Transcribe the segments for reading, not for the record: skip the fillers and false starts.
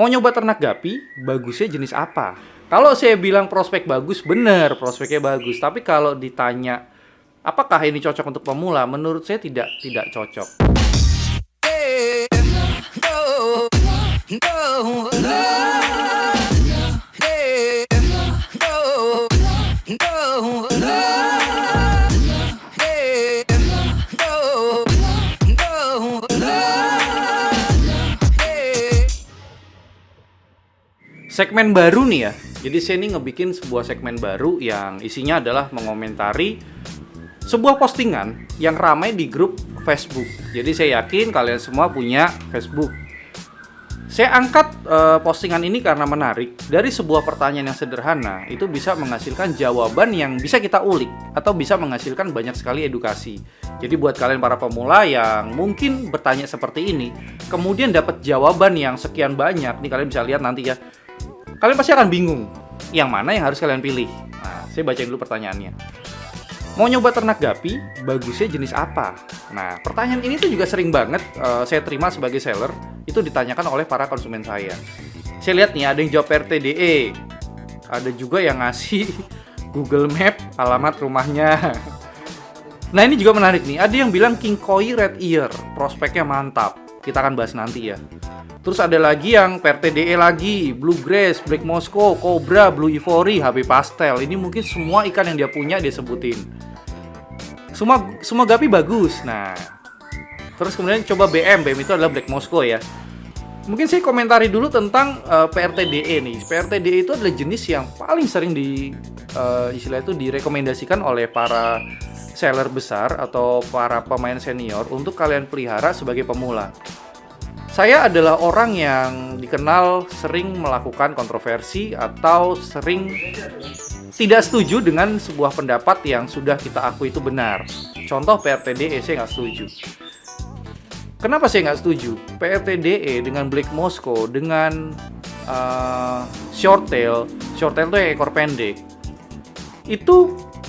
Mau nyoba ternak gapi, bagusnya jenis apa? Kalau saya bilang prospek bagus, bener prospeknya bagus. Tapi kalau ditanya, apakah ini cocok untuk pemula? Menurut saya tidak cocok. Segmen baru nih ya. Jadi saya ini ngebikin sebuah segmen baru yang isinya adalah mengomentari sebuah postingan yang ramai di grup Facebook. Jadi saya yakin kalian semua punya Facebook. Saya angkat postingan ini karena menarik. Dari sebuah pertanyaan yang sederhana, itu bisa menghasilkan jawaban yang bisa kita ulik atau bisa menghasilkan banyak sekali edukasi. Jadi buat kalian para pemula yang mungkin bertanya seperti ini, kemudian dapat jawaban yang sekian banyak, nih kalian bisa lihat nanti ya. Kalian pasti akan bingung, yang mana yang harus kalian pilih. Nah, saya bacain dulu pertanyaannya. Mau nyoba ternak gapi, bagusnya jenis apa? Nah, pertanyaan ini tuh juga sering banget saya terima sebagai seller, itu ditanyakan oleh para konsumen saya. Saya lihat nih, ada yang jawab RTDE, ada juga yang ngasih Google Map, alamat rumahnya. Nah, ini juga menarik nih, ada yang bilang King Koi Red Ear, prospeknya mantap. Kita akan bahas nanti ya. Terus ada lagi yang PRTDE lagi, Bluegrass, Black Moscow, Cobra, Blue Ivory, HB Pastel. Ini mungkin semua ikan yang dia punya dia sebutin. Semua gapi bagus. Nah, terus kemudian coba BM itu adalah Black Moscow ya. Mungkin saya komentari dulu tentang PRTDE nih. PRTDE itu adalah jenis yang paling sering istilah itu direkomendasikan oleh para seller besar atau para pemain senior untuk kalian pelihara sebagai pemula. Saya adalah orang yang dikenal sering melakukan kontroversi atau sering tidak setuju dengan sebuah pendapat yang sudah kita akui itu benar. Contoh PRTDE, saya nggak setuju. Kenapa saya nggak setuju? PRTDE dengan Black Moscow, dengan shorttail itu yang ekor pendek, itu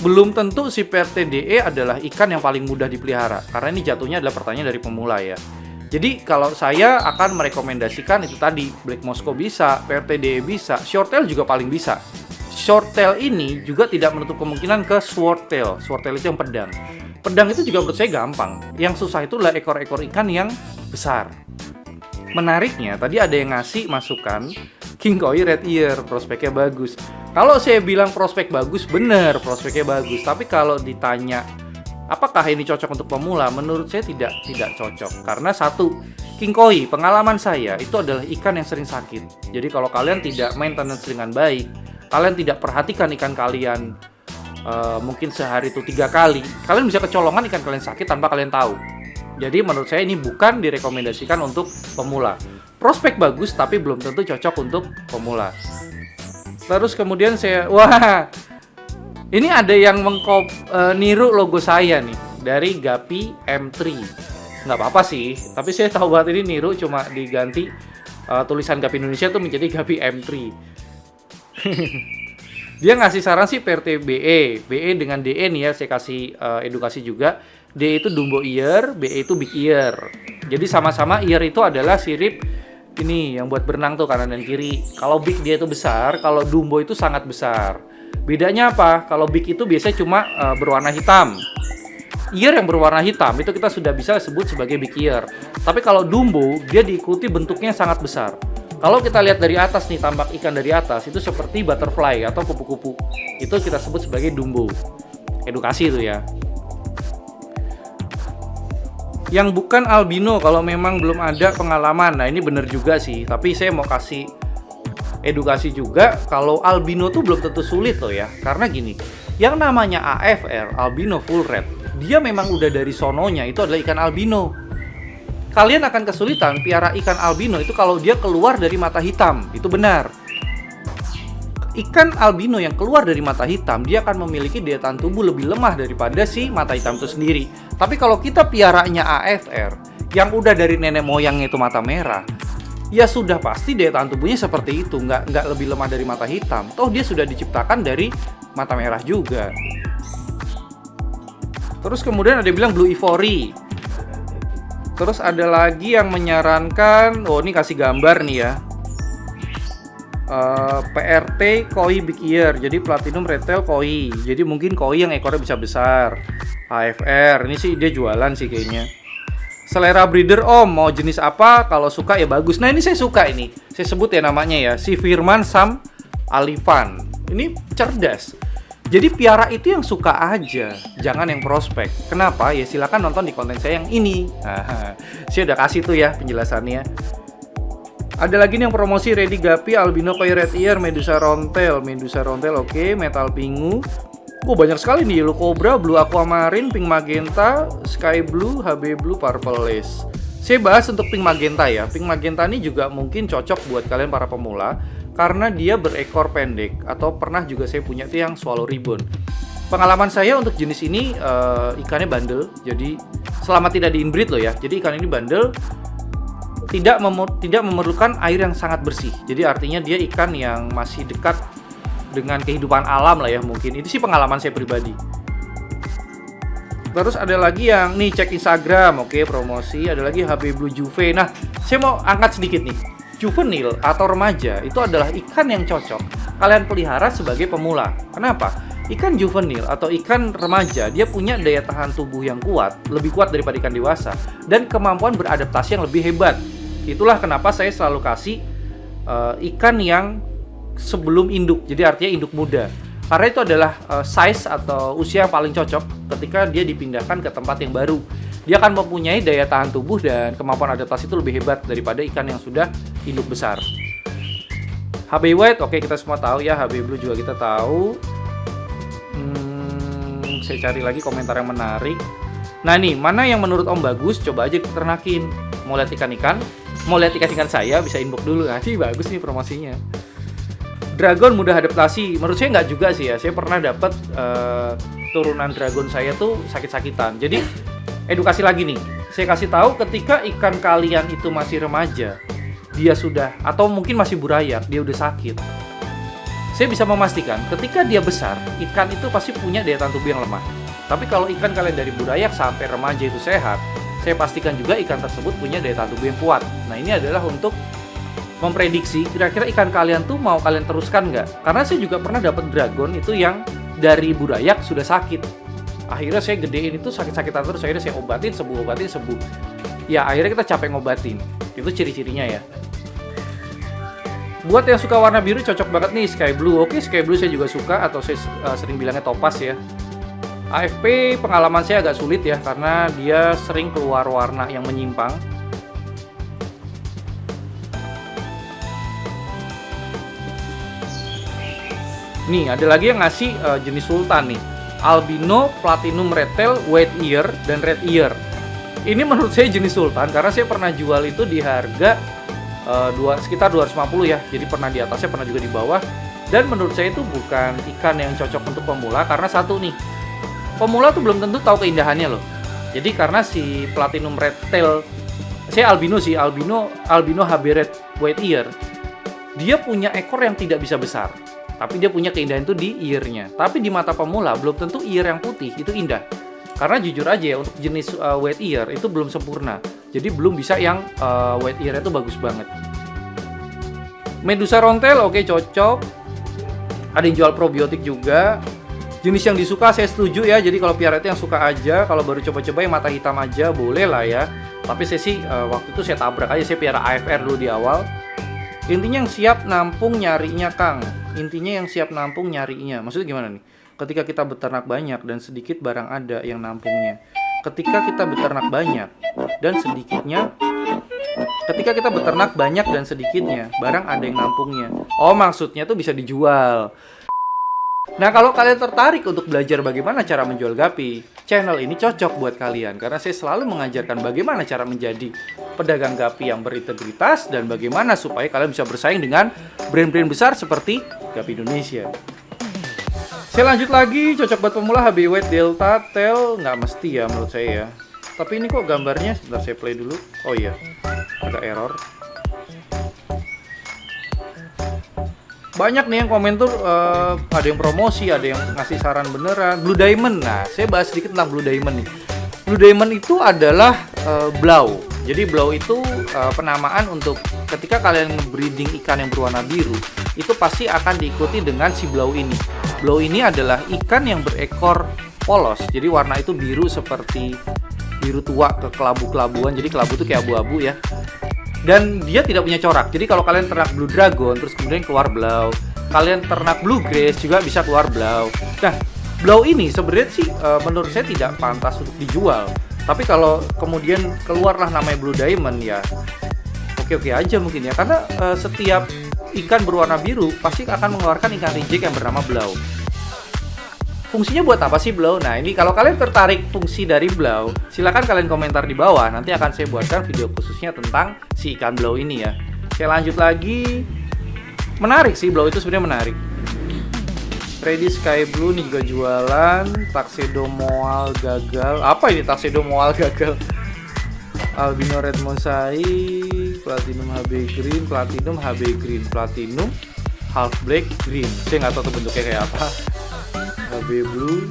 belum tentu si PRTDE adalah ikan yang paling mudah dipelihara. Karena ini jatuhnya adalah pertanyaan dari pemula ya. Jadi kalau saya akan merekomendasikan itu tadi, Black Moscow bisa, PRTDE bisa, shorttail juga paling bisa. Shorttail ini juga tidak menutup kemungkinan ke swordtail. Swordtail itu yang pedang. Pedang itu juga menurut saya gampang. Yang susah itu adalah ekor-ekor ikan yang besar. Menariknya, tadi ada yang ngasih masukan King Koi Red Ear, prospeknya bagus. Kalau saya bilang prospek bagus, bener prospeknya bagus. Tapi kalau ditanya apakah ini cocok untuk pemula? Menurut saya tidak cocok. Karena satu, King Koi, pengalaman saya itu adalah ikan yang sering sakit. Jadi kalau kalian tidak maintenance dengan baik, kalian tidak perhatikan ikan kalian mungkin sehari itu 3 kali, kalian bisa kecolongan ikan kalian sakit tanpa kalian tahu. Jadi menurut saya ini bukan direkomendasikan untuk pemula. Prospek bagus tapi belum tentu cocok untuk pemula. Terus kemudian ini ada yang niru logo saya nih dari Gapi M3. Nggak apa-apa sih, tapi saya tahu banget ini niru, cuma diganti tulisan Gapi Indonesia tuh menjadi Gapi M3. Dia ngasih saran sih PRTBE, BE dengan DE nih ya, saya kasih edukasi juga. DE itu Dumbo Ear, BE itu Big Ear. Jadi sama-sama ear itu adalah sirip ini yang buat berenang tuh kanan dan kiri. Kalau big dia itu besar, kalau Dumbo itu sangat besar. Bedanya apa? Kalau big itu biasanya cuma berwarna hitam. Ear yang berwarna hitam itu kita sudah bisa sebut sebagai big ear. Tapi kalau Dumbo, dia diikuti bentuknya sangat besar. Kalau kita lihat dari atas nih, tampak ikan dari atas itu seperti butterfly atau kupu-kupu. Itu kita sebut sebagai Dumbo. Edukasi itu ya. Yang bukan albino kalau memang belum ada pengalaman. Nah, ini bener juga sih. Tapi saya mau kasih edukasi juga, kalau albino tuh belum tentu sulit loh ya. Karena gini, yang namanya AFR, albino full red, dia memang udah dari sononya itu adalah ikan albino. Kalian akan kesulitan piara ikan albino itu kalau dia keluar dari mata hitam. Itu benar. Ikan albino yang keluar dari mata hitam, dia akan memiliki daya tahan tubuh lebih lemah daripada si mata hitam itu sendiri. Tapi kalau kita piaranya AFR, yang udah dari nenek moyangnya itu mata merah, ya sudah pasti daya tahan tubuhnya seperti itu, nggak lebih lemah dari mata hitam. Toh dia sudah diciptakan dari mata merah juga. Terus kemudian ada yang bilang Blue Ivory. Terus ada lagi yang menyarankan, oh ini kasih gambar nih ya. PRT Koi Big Ear, jadi Platinum Retail Koi, jadi mungkin koi yang ekornya bisa besar. AFR, ini sih dia jualan sih kayaknya. Selera breeder om, mau jenis apa? Kalau suka ya bagus. Nah ini saya suka ini, saya sebut ya namanya ya, si Firman Sam Alifan. Ini cerdas. Jadi piara itu yang suka aja, jangan yang prospek. Kenapa? Ya silakan nonton di konten saya yang ini. Saya udah kasih tuh ya penjelasannya. Ada lagi nih yang promosi Ready Guppy, Albino Koi Red Ear, Medusa Rontel, oke, Metal Pingu. Banyak sekali nih, Yellow Cobra, Blue Aquamarine, Pink Magenta, Sky Blue, HB Blue, Purple Lace. Saya bahas untuk Pink Magenta ya. Pink Magenta ini juga mungkin cocok buat kalian para pemula karena dia berekor pendek, atau pernah juga saya punya tuh yang Swallow Ribbon. Pengalaman saya untuk jenis ini ikannya bandel, jadi selama tidak di inbreed loh ya. Jadi ikan ini bandel, tidak memerlukan air yang sangat bersih. Jadi artinya dia ikan yang masih dekat dengan kehidupan alam lah ya mungkin. Itu sih pengalaman saya pribadi. Terus ada lagi yang nih cek Instagram, oke promosi. Ada lagi HB Blue Juve. Nah, saya mau angkat sedikit nih. Juvenil atau remaja itu adalah ikan yang cocok kalian pelihara sebagai pemula. Kenapa? Ikan juvenil atau ikan remaja dia punya daya tahan tubuh yang kuat, lebih kuat daripada ikan dewasa, dan kemampuan beradaptasi yang lebih hebat. Itulah kenapa saya selalu kasih ikan yang sebelum induk, jadi artinya induk muda. Karena itu adalah size atau usia yang paling cocok ketika dia dipindahkan ke tempat yang baru. Dia akan mempunyai daya tahan tubuh dan kemampuan adaptasi itu lebih hebat daripada ikan yang sudah induk besar. HB White, oke kita semua tahu ya, HB Blue juga kita tahu. Saya cari lagi komentar yang menarik. Nah nih, mana yang menurut Om bagus? Coba aja kita ternakin. Mau lihat ikan-ikan? Mau lihat ikan-ikan saya? Bisa inbox dulu. Nah, sih bagus nih promosinya. Dragon mudah adaptasi. Menurut saya nggak juga sih ya. Saya pernah dapat turunan dragon saya tuh sakit-sakitan. Jadi edukasi lagi nih. Saya kasih tahu ketika ikan kalian itu masih remaja, dia sudah atau mungkin masih burayak, dia udah sakit. Saya bisa memastikan ketika dia besar, ikan itu pasti punya daya tahan tubuh yang lemah. Tapi kalau ikan kalian dari burayak sampai remaja itu sehat, saya pastikan juga ikan tersebut punya daya tahan tubuh yang kuat. Nah ini adalah untuk memprediksi kira-kira ikan kalian tuh mau kalian teruskan nggak. Karena saya juga pernah dapat dragon itu yang dari burayak sudah sakit. Akhirnya saya gedein itu sakit-sakitan terus, akhirnya saya obatin, sembuh. Ya akhirnya kita capek ngobatin. Itu ciri-cirinya ya. Buat yang suka warna biru cocok banget nih Sky Blue. Oke, Sky Blue saya juga suka, atau saya sering bilangnya Topaz ya. AFP pengalaman saya agak sulit ya karena dia sering keluar warna yang menyimpang. Nih, ada lagi yang ngasih jenis sultan nih. Albino, Platinum Retail, White Ear, dan Red Ear. Ini menurut saya jenis sultan karena saya pernah jual itu di harga sekitar 250 ya. Jadi pernah di atasnya, pernah juga di bawah. Dan menurut saya itu bukan ikan yang cocok untuk pemula karena satu nih, pemula tuh belum tentu tahu keindahannya loh. Jadi karena si Platinum Retail, saya albino sih, albino HB Red White Ear, dia punya ekor yang tidak bisa besar, tapi dia punya keindahan itu di earnya. Tapi di mata pemula belum tentu ear yang putih itu indah. Karena jujur aja ya, untuk jenis white ear itu belum sempurna. Jadi belum bisa yang white ear itu bagus banget. Medusa Rontel oke, cocok. Ada yang jual probiotik juga. Jenis yang disuka saya setuju ya. Jadi kalau piara itu yang suka aja. Kalau baru coba-coba yang mata hitam aja boleh lah ya. Tapi saya sih waktu itu saya tabrak aja. Saya piara AFR dulu di awal. Intinya yang siap nampung nyarinya Kang. Intinya yang siap nampung nyarinya. Maksudnya gimana nih? Ketika kita beternak banyak dan sedikit barang ada yang nampungnya. Ketika kita beternak banyak dan sedikitnya, ketika kita beternak banyak dan sedikitnya, barang ada yang nampungnya. Oh, maksudnya tuh bisa dijual. Nah, kalau kalian tertarik untuk belajar bagaimana cara menjual gapi, channel ini cocok buat kalian. Karena saya selalu mengajarkan bagaimana cara menjadi pedagang gapi yang berintegritas dan bagaimana supaya kalian bisa bersaing dengan brand-brand besar seperti Gapi Indonesia. Saya lanjut lagi, cocok buat pemula HB White Delta Tail, nggak mesti ya menurut saya ya. Tapi ini kok gambarnya, sebentar saya play dulu. Oh iya, agak error. Banyak nih yang komen tuh, ada yang promosi, ada yang ngasih saran beneran. Blue Diamond, nah saya bahas sedikit tentang Blue Diamond nih. Blue Diamond itu adalah blau. Jadi blow itu penamaan untuk ketika kalian nge-breeding ikan yang berwarna biru, itu pasti akan diikuti dengan si blow ini. Blow ini adalah ikan yang berekor polos, jadi warna itu biru seperti biru tua ke kelabu-kelabuan, jadi kelabu itu kayak abu-abu ya. Dan dia tidak punya corak, jadi kalau kalian ternak blue dragon terus kemudian keluar blow, kalian ternak blue grace juga bisa keluar blow. Nah, blow ini sebenarnya sih menurut saya tidak pantas untuk dijual. Tapi kalau kemudian keluarlah namanya blue diamond ya oke-oke aja mungkin ya, karena setiap ikan berwarna biru pasti akan mengeluarkan ikan reject yang bernama blow. Fungsinya buat apa sih blow? Nah, ini kalau kalian tertarik fungsi dari blow, silakan kalian komentar di bawah. Nanti akan saya buatkan video khususnya tentang si ikan blow ini ya. Saya lanjut lagi. Menarik sih, blow itu sebenarnya menarik. Freddy Sky Blue nih juga jualan. Tuxedo Moal gagal. Apa ini Tuxedo Moal gagal? Albino Red Mosaic, Platinum HB Green, Platinum HB Green, Platinum Half Black Green. Saya nggak tahu tuh bentuknya kayak apa. HB Blue,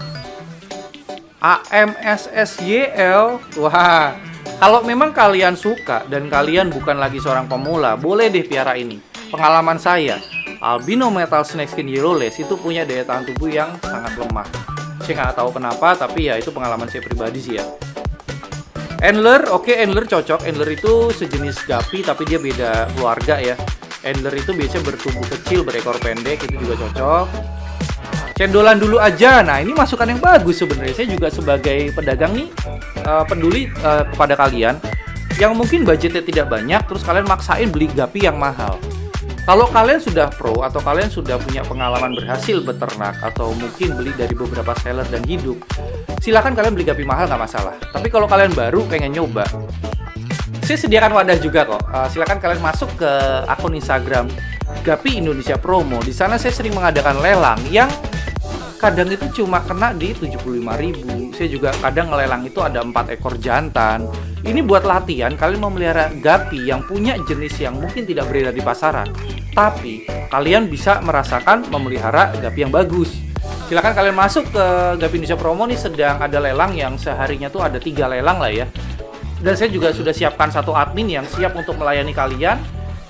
AMSSYL. Wah, kalau memang kalian suka dan kalian bukan lagi seorang pemula, boleh deh piara ini. Pengalaman saya, albino metal snakeskin yellowlace itu punya daya tahan tubuh yang sangat lemah. Saya nggak tahu kenapa, tapi ya itu pengalaman saya pribadi sih ya. Antler, oke, antler cocok. Antler itu sejenis guppy tapi dia beda keluarga ya. Antler itu biasanya bertubuh kecil, berekor pendek, itu juga cocok. Cendolan dulu aja. Nah, ini masukan yang bagus sebenarnya. Saya juga sebagai pedagang nih peduli kepada kalian yang mungkin budgetnya tidak banyak, terus kalian maksain beli guppy yang mahal. Kalau kalian sudah pro atau kalian sudah punya pengalaman berhasil beternak atau mungkin beli dari beberapa seller dan hidup, silakan kalian beli guppy mahal nggak masalah. Tapi kalau kalian baru pengen nyoba, saya sediakan wadah juga kok. Silakan kalian masuk ke akun Instagram Guppy Indonesia Promo. Di sana saya sering mengadakan lelang yang kadang itu cuma kena di 75.000. Saya juga kadang ngelelang itu ada 4 ekor jantan. Ini buat latihan kalian memelihara guppy yang punya jenis yang mungkin tidak beredar di pasaran, tapi kalian bisa merasakan memelihara guppy yang bagus. Silakan kalian masuk ke Guppy Indonesia Promo nih, sedang ada lelang yang seharinya tuh ada 3 lelang lah ya. Dan saya juga sudah siapkan 1 admin yang siap untuk melayani kalian.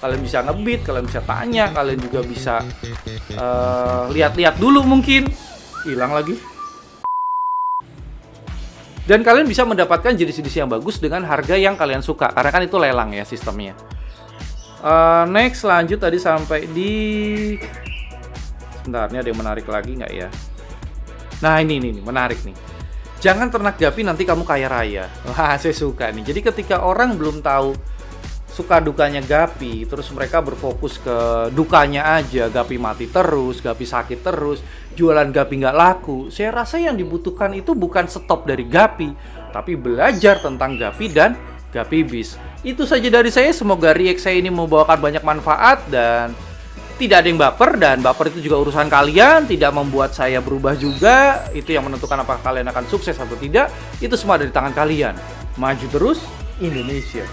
Kalian bisa ngebit, kalian bisa tanya, kalian juga bisa lihat-lihat dulu mungkin. Hilang lagi. Dan kalian bisa mendapatkan jenis-jenis yang bagus dengan harga yang kalian suka, karena kan itu lelang ya sistemnya. Next, lanjut tadi sampai di... Sebentar, ini ada yang menarik lagi nggak ya? Nah, ini menarik nih. Jangan ternak guppy nanti kamu kaya raya. Wah, saya suka nih. Jadi ketika orang belum tahu suka dukanya guppy, terus mereka berfokus ke dukanya aja, guppy mati terus, guppy sakit terus, jualan guppy nggak laku. Saya rasa yang dibutuhkan itu bukan stop dari guppy, tapi belajar tentang guppy dan guppy biz. Itu saja dari saya, semoga react saya ini membawakan banyak manfaat dan tidak ada yang baper, dan baper itu juga urusan kalian, tidak membuat saya berubah juga. Itu yang menentukan apakah kalian akan sukses atau tidak, itu semua ada di tangan kalian. Maju terus, Indonesia.